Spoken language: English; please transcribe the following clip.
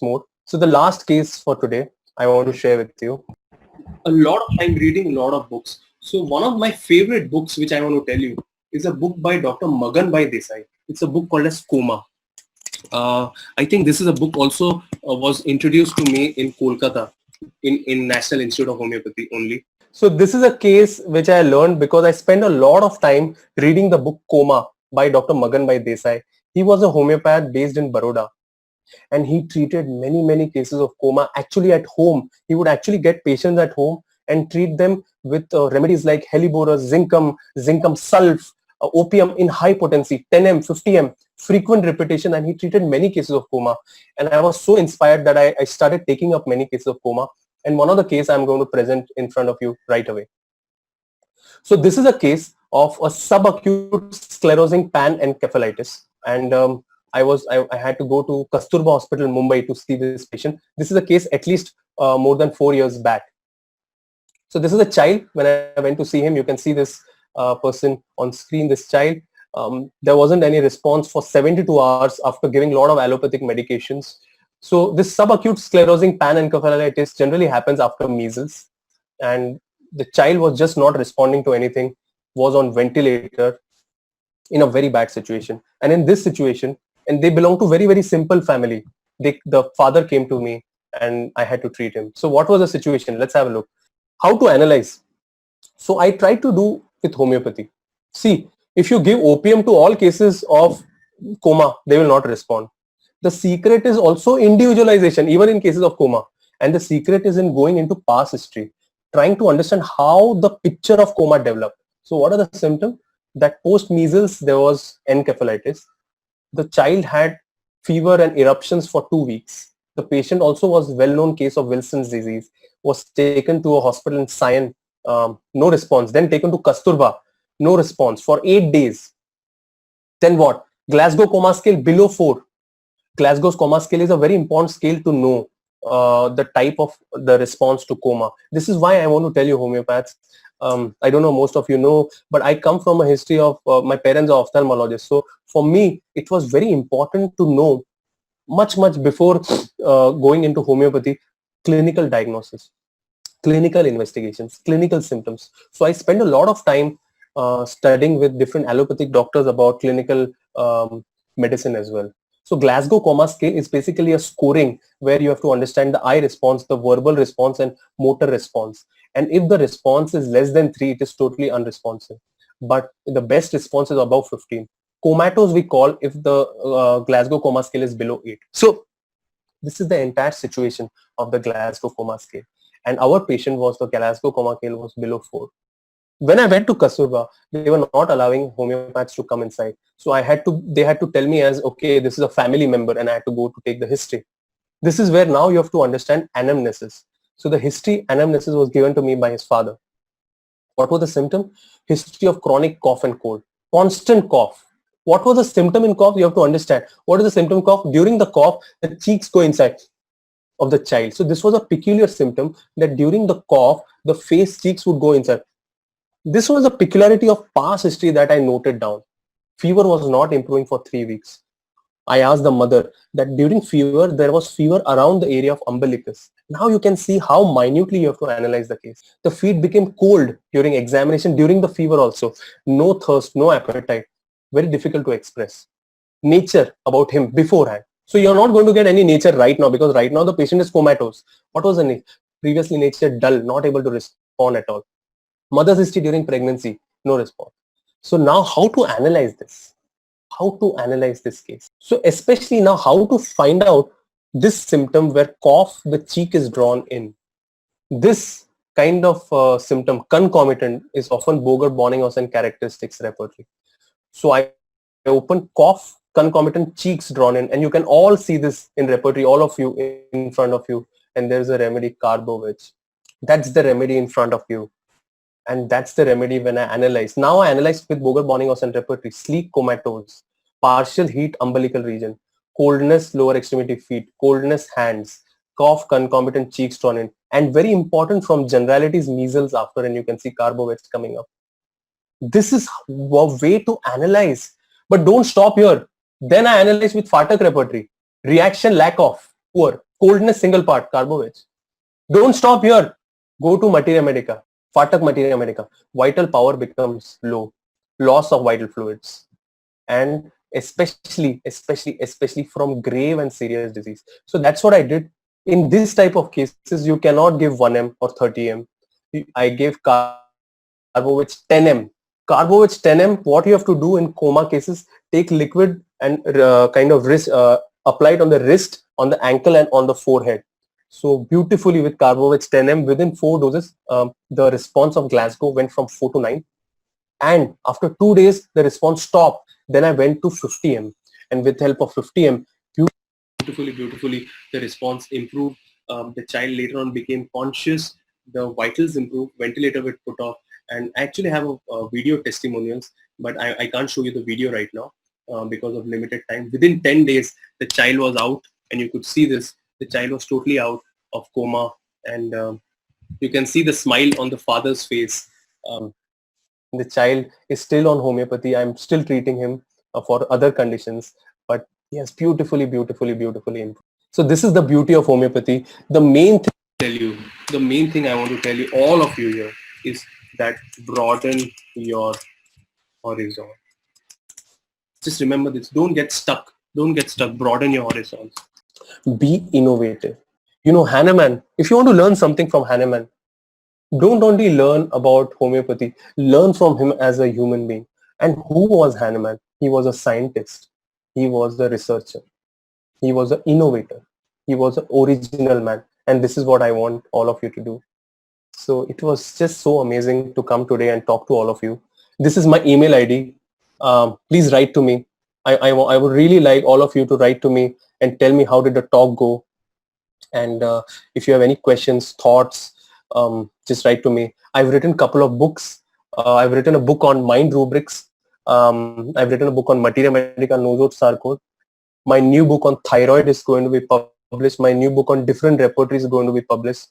mode. So the last case for today, I want to share with you. A lot of time reading a lot of books. So one of my favorite books, which I want to tell you, is a book by Dr. Magan Bhai Desai. It's a book called as Coma. I think this is a book also was introduced to me in Kolkata in National Institute of Homeopathy only. So this is a case which I learned because I spent a lot of time reading the book Coma by Dr. Magan Bhai Desai. He was a homeopath based in Baroda, and he treated many cases of coma actually at home. He would actually get patients at home and treat them with remedies like Hellebore, zinc sulf, opium in high potency, 10 m, 50 m, frequent repetition, and he treated many cases of coma. And I was so inspired that I started taking up many cases of coma, and one of the case I'm going to present in front of you right away. So this is a case of a subacute sclerosing panencephalitis, and I had to go to Kasturba Hospital, Mumbai, to see this patient. This is a case at least more than 4 years back. So this is a child. When I went to see him, you can see this person on screen. This child, there wasn't any response for 72 hours after giving a lot of allopathic medications. So this subacute sclerosing panencephalitis generally happens after measles, and the child was just not responding to anything, was on ventilator, in a very bad situation. And in this situation, and they belong to very simple family, the father came to me and I had to treat him. So what was the situation? Let's have a look. How to analyze? So I tried to do with homeopathy. See, if you give opium to all cases of coma, they will not respond. The secret is also individualization, even in cases of coma. And the secret is in going into past history, trying to understand how the picture of coma developed. So what are the symptoms? That post measles, there was encephalitis. The child had fever and eruptions for 2 weeks. The patient also was well-known case of Wilson's disease, was taken to a hospital in Sion, no response. Then taken to Kasturba, no response for 8 days. Then what? Glasgow coma scale below 4. Glasgow's coma scale is a very important scale to know the type of the response to coma. This is why I want to tell you, homeopaths, I don't know, most of you know, but I come from a history of, my parents are ophthalmologists. So for me, it was very important to know much before going into homeopathy, clinical diagnosis, clinical investigations, clinical symptoms. So I spend a lot of time studying with different allopathic doctors about clinical medicine as well. So Glasgow coma scale is basically a scoring where you have to understand the eye response, the verbal response, and motor response. And if the response is less than 3, it is totally unresponsive. But the best response is above 15. Comatose we call if the Glasgow coma scale is below 8. So this is the entire situation of the Glasgow coma scale. And our patient was, the Glasgow coma scale was below 4. When I went to Kasturba, they were not allowing homeopaths to come inside. So they had to tell me as, okay, this is a family member, and I had to go to take the history. This is where now you have to understand anamnesis. So the history anamnesis was given to me by his father. What was the symptom? History of chronic cough and cold. Constant cough. What was the symptom in cough? You have to understand. What is the symptom cough? During the cough, the cheeks go inside of the child. So this was a peculiar symptom that during the cough, the face cheeks would go inside. This was a peculiarity of past history that I noted down. Fever was not improving for 3 weeks. I asked the mother that during fever, there was fever around the area of umbilicus. Now you can see how minutely you have to analyze the case. The feet became cold during examination, during the fever also. No thirst, no appetite. Very difficult to express. Nature about him beforehand. So you're not going to get any nature right now, because right now the patient is comatose. What was the nature? Previously nature dull, not able to respond at all. Mother's history during pregnancy, no response. So now how to analyze this? How to analyze this case? So especially now, how to find out this symptom where cough, the cheek is drawn in. This kind of symptom, concomitant, is often Bogart-Bonninghausen characteristics repertory. So I open cough, concomitant, cheeks drawn in, and you can all see this in repertory, all of you in front of you, and there's a remedy, Carbovich. That's the remedy in front of you. And that's the remedy when I analyze. Now I analyze with Bogart-Bonninghausen repertory, sleek comatose, partial heat umbilical region, coldness lower extremity feet, coldness hands, cough, concomitant, cheeks drawn in, and very important from generalities, measles after, and you can see Carbovich coming up. This is a way to analyze, but don't stop here. Then I analyze with Fatak repertory, reaction, lack of, poor. Coldness single part, Karbovich. Don't stop here. Go to Materia Medica. Fatak Materia Medica. Vital power becomes low. Loss of vital fluids. And especially from grave and serious disease. So that's what I did. In this type of cases, you cannot give 1M or 30M. I gave Karbovich 10M. Karbovich 10M, what you have to do in coma cases, take liquid and kind of apply it on the wrist, on the ankle and on the forehead. So beautifully with Karbovich 10M, within 4 doses, the response of Glasgow went from 4 to 9. And after 2 days, the response stopped. Then I went to 50M. And with help of 50M, beautifully, the response improved. The child later on became conscious. The vitals improved. Ventilator was put off. And I actually have a video testimonials, but I can't show you the video right now because of limited time. Within 10 days, the child was out, and you could see this. The child was totally out of coma, and you can see the smile on the father's face. The child is still on homeopathy. I'm still treating him for other conditions, but he has beautifully improved. So this is the beauty of homeopathy. The main thing I want to tell you, all of you here, is that broaden your horizon. Just remember this. Don't get stuck. Broaden your horizons. Be innovative. You know, Hahnemann, if you want to learn something from Hahnemann, don't only learn about homeopathy, learn from him as a human being. And who was Hahnemann? He was a scientist. He was a researcher. He was an innovator. He was an original man. And this is what I want all of you to do. So it was just so amazing to come today and talk to all of you. This is my email ID. Please write to me. I would really like all of you to write to me and tell me how did the talk go. And if you have any questions, thoughts, just write to me. I've written a couple of books. I've written a book on mind rubrics. I've written a book on Materia Medica, Nosode Sarcode. My new book on thyroid is going to be published. My new book on different repertories is going to be published.